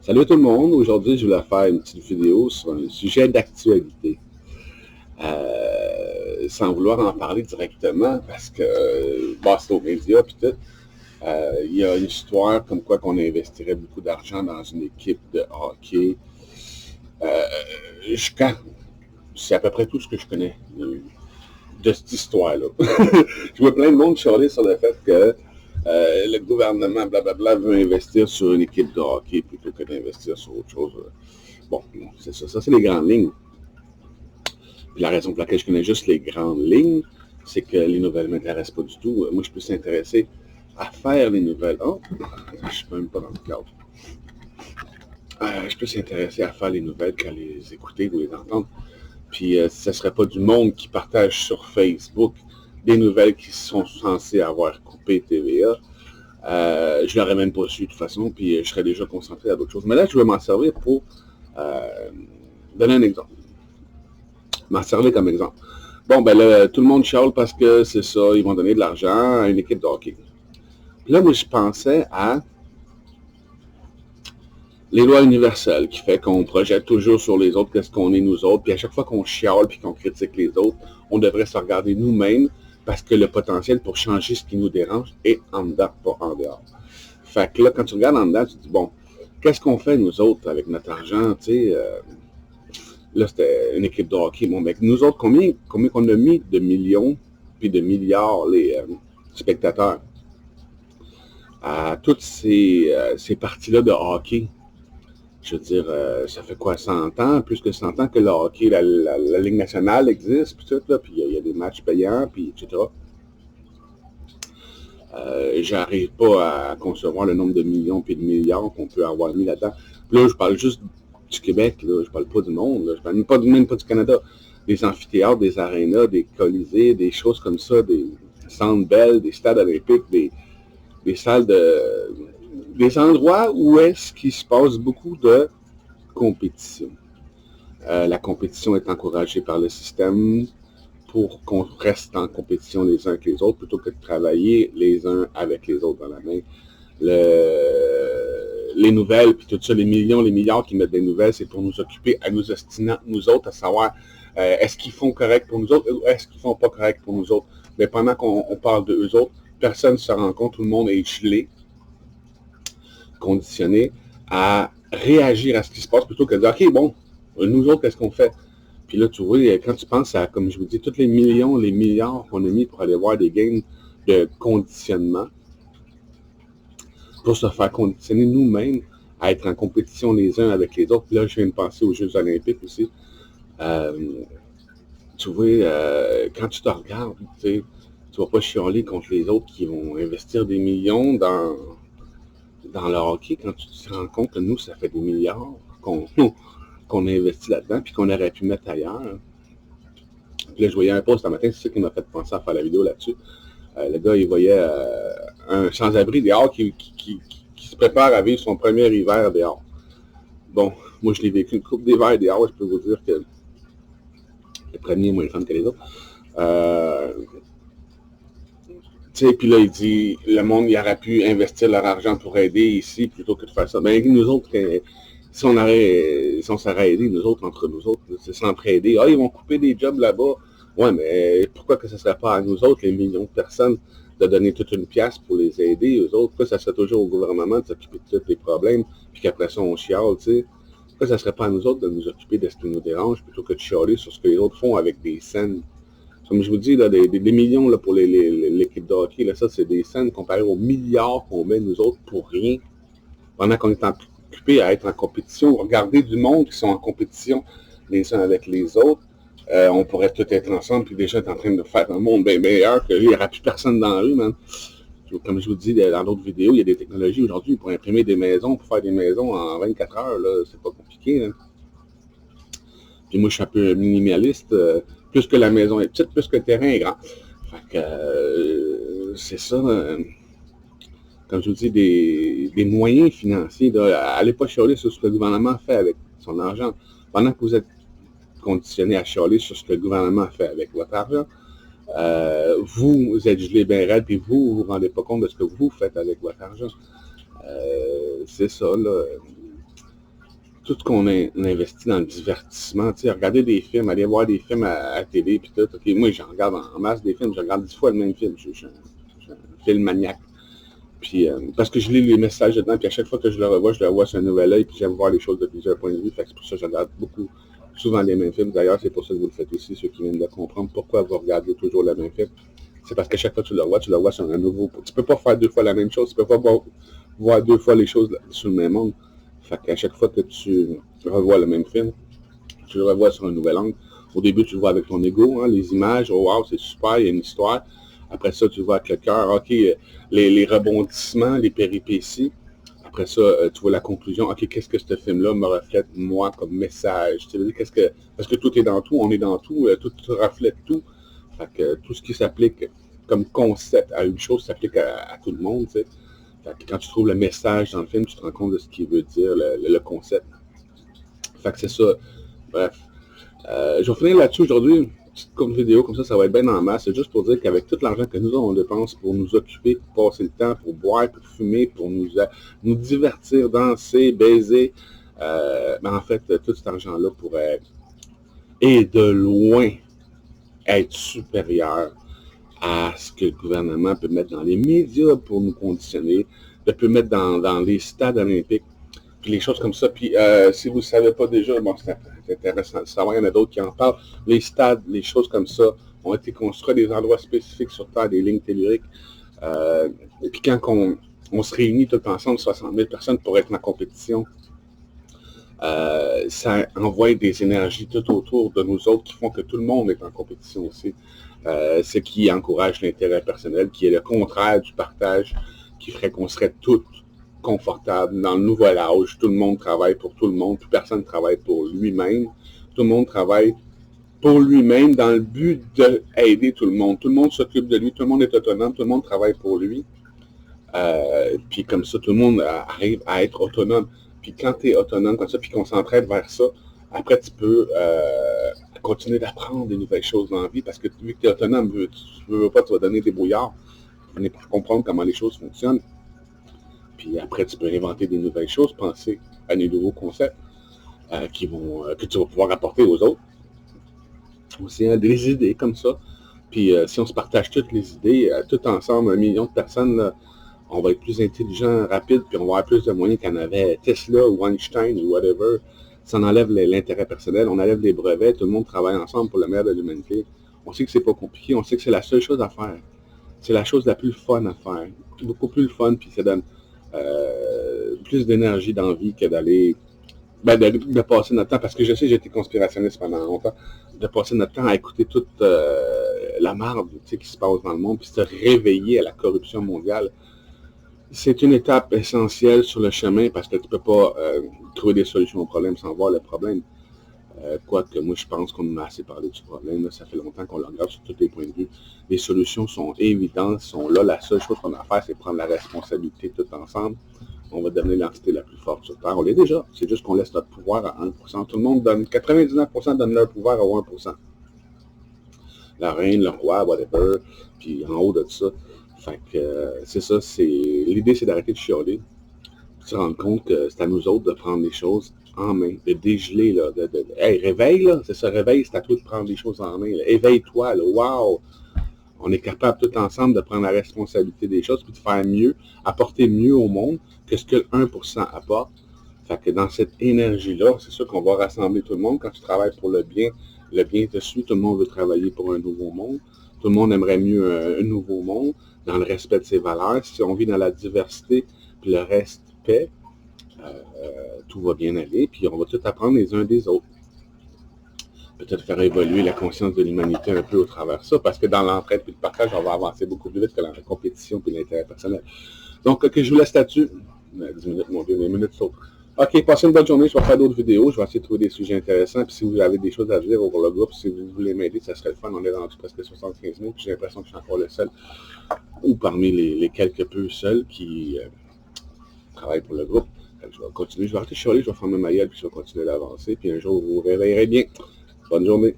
Salut tout le monde, aujourd'hui je voulais faire une petite vidéo sur un sujet d'actualité. Sans vouloir en parler directement parce que c'est aux médias puis tout. Il y a une histoire comme quoi qu'on investirait beaucoup d'argent dans une équipe de hockey. C'est à peu près tout ce que je connais de cette histoire-là. Je vois plein de monde chialer sur le fait que le gouvernement, blablabla, veut investir sur une équipe de hockey plutôt que d'investir sur autre chose. Bon, c'est ça. Ça, c'est les grandes lignes. Puis la raison pour laquelle je connais juste les grandes lignes, c'est que les nouvelles ne m'intéressent pas du tout. Moi, je peux s'intéresser à faire les nouvelles. Oh, je ne suis même pas dans le cadre. Je peux s'intéresser à faire les nouvelles qu'à les écouter ou les entendre. Puis, ce ne serait pas du monde qui partage sur Facebook des nouvelles qui sont censées avoir coupé TVA. Je ne l'aurais même pas su de toute façon, puis je serais déjà concentré à d'autres choses. Mais là, je vais m'en servir pour donner un exemple. M'en servir comme exemple. Bon, ben là, tout le monde chiale parce que c'est ça, ils vont donner de l'argent à une équipe de hockey. Puis là, moi, je pensais à les lois universelles qui fait qu'on projette toujours sur les autres qu'est-ce qu'on est nous autres, puis à chaque fois qu'on chiale puis qu'on critique les autres, on devrait se regarder nous-mêmes parce que le potentiel pour changer ce qui nous dérange est en dedans, pas en dehors. Fait que là, quand tu regardes en dedans, tu te dis, bon, qu'est-ce qu'on fait nous autres avec notre argent, tu sais, là, c'était une équipe de hockey. Bon, mais nous autres, combien qu'on a mis de millions puis de milliards les spectateurs à toutes ces parties-là de hockey? Je veux dire, ça fait quoi, 100 ans, plus que 100 ans que le hockey, la Ligue nationale existe, puis tout, là, puis il y a des matchs payants, puis etc. J'arrive pas à concevoir le nombre de millions puis de milliards qu'on peut avoir mis là-dedans. Puis là, je parle juste du Québec, là, je parle pas du monde, là, je parle même pas du Canada. Des amphithéâtres, des arénas, des colisées, des choses comme ça, des centres belles, des stades olympiques, des salles des endroits où est-ce qu'il se passe beaucoup de compétition. La compétition est encouragée par le système pour qu'on reste en compétition les uns avec les autres plutôt que de travailler les uns avec les autres dans la main. Les nouvelles, puis tout ça, les millions, les milliards qui mettent des nouvelles, c'est pour nous occuper à nous ostinant, nous autres, à savoir est-ce qu'ils font correct pour nous autres ou est-ce qu'ils font pas correct pour nous autres. Mais pendant qu'on parle de eux autres, personne ne se rend compte, tout le monde est gelé, conditionné à réagir à ce qui se passe plutôt que de dire, OK, bon, nous autres, qu'est-ce qu'on fait? Puis là, tu vois, quand tu penses à, comme je vous dis, tous les millions, les milliards qu'on a mis pour aller voir des games de conditionnement, pour se faire conditionner nous-mêmes à être en compétition les uns avec les autres. Puis là, je viens de penser aux Jeux olympiques aussi. Tu vois, quand tu te regardes, tu vas pas chialer contre les autres qui vont investir des millions dans le hockey quand tu te rends compte que nous, ça fait des milliards qu'on a investi là-dedans puis qu'on aurait pu mettre ailleurs. Puis là, je voyais un post ce matin, c'est ça qui m'a fait penser à faire la vidéo là-dessus. Le gars, il voyait un sans-abri dehors qui se prépare à vivre son premier hiver dehors. Bon, moi, je l'ai vécu une couple d'hiver dehors, je peux vous dire que le premier est moins fun que les autres. Tu sais, puis là, il dit, le monde, il aurait pu investir leur argent pour aider ici plutôt que de faire ça. Ben, nous autres, si on s'aurait aidé, nous autres, entre nous autres, c'est s'entraider. Ah, ils vont couper des jobs là-bas. Ouais, mais pourquoi que ce ne serait pas à nous autres, les millions de personnes, de donner toute une pièce pour les aider, eux autres? Pourquoi ça serait toujours au gouvernement de s'occuper de tous les problèmes, puis qu'après ça, on chiale, tu sais? Pourquoi ça ne serait pas à nous autres de nous occuper de ce qui nous dérange, plutôt que de chialer sur ce que les autres font avec des scènes? Comme je vous dis, là, des millions là, pour l'équipe de hockey, là, ça, c'est des scènes comparées aux milliards qu'on met, nous autres, pour rien. Pendant qu'on est occupé à être en compétition, regarder du monde qui sont en compétition les uns avec les autres, on pourrait tout être ensemble, puis déjà être en train de faire un monde bien meilleur, qu'il n'y aura plus personne dans la rue, man. Comme je vous dis dans d'autres vidéos, il y a des technologies aujourd'hui pour imprimer des maisons, pour faire des maisons en 24 heures, là, c'est pas compliqué, hein. Puis moi, je suis un peu minimaliste. Plus que la maison est petite, plus que le terrain est grand. Fait que c'est ça. Comme je vous dis, des moyens financiers. Allez pas chialer sur ce que le gouvernement fait avec son argent. Pendant que vous êtes conditionné à chialer sur ce que le gouvernement fait avec votre argent, vous êtes gelé bien raide, puis vous vous rendez pas compte de ce que vous faites avec votre argent. C'est ça, là. tout ce qu'on on investit dans le divertissement, tu sais, regarder des films, aller voir des films à télé, puis tout. Ok, moi, j'en regarde en masse des films, je regarde 10 fois le même film. Je suis un film maniaque. Puis, parce que je lis les messages dedans, puis à chaque fois que je le revois sur un nouvel œil, puis j'aime voir les choses de plusieurs points de vue. Fait que c'est pour ça que je regarde beaucoup, souvent les mêmes films. D'ailleurs, c'est pour ça que vous le faites aussi, ceux qui viennent de comprendre pourquoi vous regardez toujours le même film. C'est parce qu'à chaque fois que tu le vois sur un nouveau. Tu peux pas faire deux fois la même chose, tu peux pas voir deux fois les choses sur le même angle. Fait qu'à chaque fois que tu revois le même film, tu le revois sur un nouvel angle. Au début, tu le vois avec ton ego, hein, les images, oh wow, c'est super, il y a une histoire. Après ça, tu le vois avec le cœur, ok, les rebondissements, les péripéties. Après ça, tu vois la conclusion, ok, qu'est-ce que ce film-là me reflète, moi, comme message? Tu sais, parce que tout est dans tout, on est dans tout, tout reflète tout. Fait que tout ce qui s'applique comme concept à une chose s'applique à tout le monde, tu sais. Fait que quand tu trouves le message dans le film, tu te rends compte de ce qu'il veut dire, le concept. Fait que c'est ça. Bref. Je vais finir là-dessus aujourd'hui. Une petite courte vidéo, comme ça va être bien en masse. C'est juste pour dire qu'avec tout l'argent que nous on dépense pour nous occuper, pour passer le temps, pour boire, pour fumer, pour nous divertir, danser, baiser, ben en fait, tout cet argent-là pourrait, et de loin, être supérieur à ce que le gouvernement peut mettre dans les médias pour nous conditionner, peut mettre dans les stades olympiques, puis les choses comme ça. Puis si vous ne savez pas déjà, bon, c'est intéressant de savoir, il y en a d'autres qui en parlent, les stades, les choses comme ça ont été construits à des endroits spécifiques sur Terre, des lignes telluriques. Et puis quand on se réunit tout ensemble, 60 000 personnes pour être en compétition, ça envoie des énergies tout autour de nous autres qui font que tout le monde est en compétition aussi. Ce qui encourage l'intérêt personnel, qui est le contraire du partage, qui ferait qu'on serait tous confortables dans le nouvel âge. Tout le monde travaille pour tout le monde, plus personne ne travaille pour lui-même. Tout le monde travaille pour lui-même dans le but d'aider tout le monde. Tout le monde s'occupe de lui, tout le monde est autonome, tout le monde travaille pour lui. Puis comme ça, tout le monde arrive à être autonome. Puis quand tu es autonome comme ça, puis qu'on s'entraide vers ça, après tu peux continuer d'apprendre des nouvelles choses dans la vie, parce que vu que tu es autonome, tu veux pas, tu vas donner des brouillards, tu vas comprendre comment les choses fonctionnent. Puis après, tu peux inventer des nouvelles choses, penser à des nouveaux concepts que tu vas pouvoir apporter aux autres. Aussi, des idées comme ça. Puis si on se partage toutes les idées, tout ensemble, 1 million de personnes, là, on va être plus intelligent, rapide, puis on va avoir plus de moyens qu'en avait Tesla ou Einstein ou whatever. Ça enlève l'intérêt personnel, on enlève les brevets, tout le monde travaille ensemble pour le meilleur de l'humanité. On sait que c'est pas compliqué, on sait que c'est la seule chose à faire. C'est la chose la plus fun à faire. Beaucoup plus le fun, puis ça donne plus d'énergie dans la vie que d'aller de passer notre temps, parce que je sais que j'ai été conspirationniste pendant longtemps, de passer notre temps à écouter toute la merde qui se passe dans le monde, puis se réveiller à la corruption mondiale. C'est une étape essentielle sur le chemin, parce que tu ne peux pas trouver des solutions au problème sans voir le problème. Quoique moi je pense qu'on a assez parlé du problème, là, ça fait longtemps qu'on le regarde sur tous les points de vue. Les solutions sont évidentes, sont là. La seule chose qu'on a à faire, c'est prendre la responsabilité tout ensemble. On va devenir l'entité la plus forte sur Terre. On l'est déjà. C'est juste qu'on laisse notre pouvoir à 1%. Tout le monde donne, 99% donnent leur pouvoir à 1%. La reine, le roi, whatever, puis en haut de ça. Fait que c'est ça, l'idée c'est d'arrêter de chialer, de se rendre compte que c'est à nous autres de prendre les choses en main, de dégeler, là, hey, réveille, là, c'est ça, réveille, c'est à toi de prendre les choses en main, là. Éveille-toi, là, wow! On est capable tout ensemble de prendre la responsabilité des choses, puis de faire mieux, apporter mieux au monde que ce que le 1% apporte. Fait que dans cette énergie-là, c'est sûr qu'on va rassembler tout le monde. Quand tu travailles pour le bien te suit, tout le monde veut travailler pour un nouveau monde. Tout le monde aimerait mieux un nouveau monde, dans le respect de ses valeurs. Si on vit dans la diversité, puis le respect, tout va bien aller, puis on va tout apprendre les uns des autres. Peut-être faire évoluer la conscience de l'humanité un peu au travers de ça, parce que dans l'entraide et le partage, on va avancer beaucoup plus vite que dans la compétition et l'intérêt personnel. Donc, ok, je vous laisse là-dessus. 10 minutes, mon Dieu, 10 minutes sautent. Ok, passez une bonne journée, je vais faire d'autres vidéos, je vais essayer de trouver des sujets intéressants, puis si vous avez des choses à dire pour le groupe, si vous voulez m'aider, ça serait le fun. On est rendu presque 75 000, puis j'ai l'impression que je suis encore le seul, ou parmi les quelques peu seuls qui travaillent pour le groupe. Je vais continuer, je vais arrêter de chialer, je vais fermer ma gueule, puis je vais continuer d'avancer, puis un jour vous vous réveillerez bien. Bonne journée.